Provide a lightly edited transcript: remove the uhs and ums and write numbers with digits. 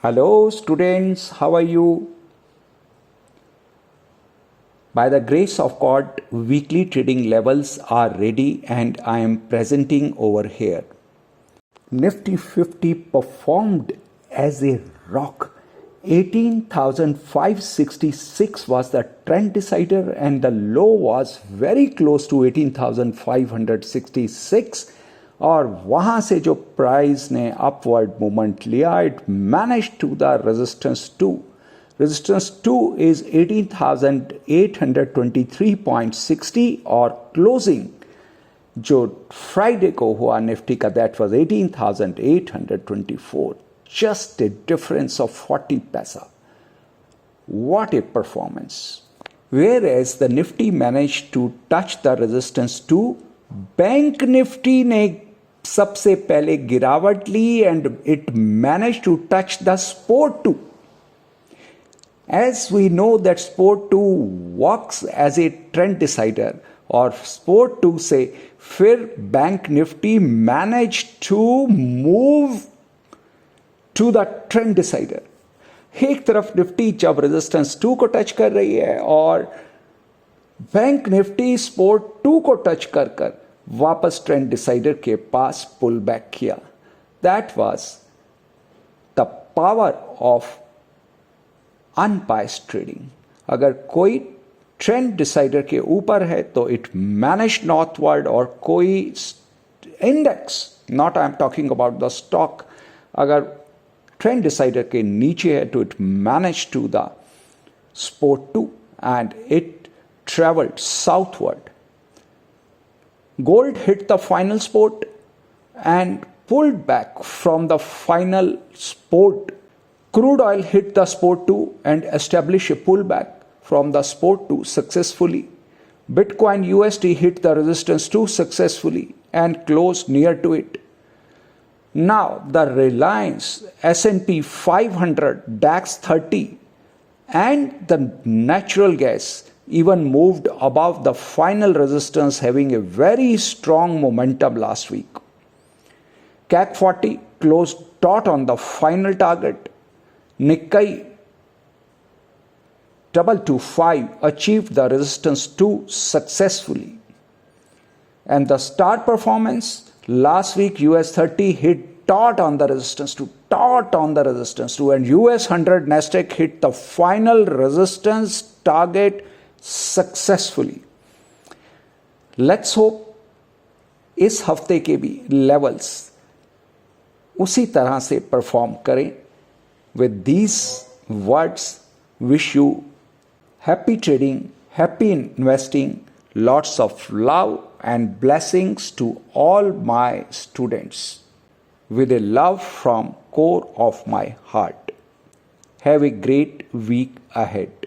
Hello students, how are you? By the grace of God, weekly trading levels are ready and I am presenting over here. Nifty 50 performed as a rock. 18,566 was the trend decider and the low was very close to 18,566 और वहाँ से जो price ने upward movement लिया it manage to the resistance 2. Resistance 2 is 18,823.60 और closing जो Friday को हुआ निफ्टी का that was 18,824. Just a difference of 40 paisa. What a performance. Whereas the Nifty managed to touch the resistance 2, Bank Nifty ने सबसे पहले गिरावट ली and it managed to touch the Spot 2. As we know that Spot 2 works as a trend decider और Spot 2 से फिर Bank Nifty managed to move to the trend decider. एक तरफ Nifty जब रेजिस्टेंस 2 को टच कर रही है और बैंक निफ्टी स्पोर्ट 2 को टच कर कर वापस ट्रेंड डिसाइडर के पास पुल बैक किया. That was the power of unbiased trading. अगर कोई ट्रेंड डिसाइडर के ऊपर है तो इट मैनेज नॉर्थवर्ड और कोई index, not I am talking about the stock, अगर ट्रेंड डिसाइडर के नीचे है तो it manage to the support 2 and it traveled southward. Gold hit the final support and pulled back from the final support. Crude oil hit the support 2 and established a pullback from the support 2 successfully. Bitcoin USD hit the resistance 2 successfully and closed near to it. Now the Reliance, S&P 500, DAX 30 and the natural gas even moved above the final resistance, having a very strong momentum last week. CAC 40 closed taut on the final target. Nikkei 225 achieved the resistance 2 successfully. And the star performance last week, US 30 hit taut on the resistance 2, and US 100 Nasdaq hit the final resistance target successfully. Let's hope इस हफ्ते के भी levels उसी तरह से perform करें. With these words, wish you happy trading, happy investing, lots of love and blessings to all my students. With a love from core of my heart. Have a great week ahead.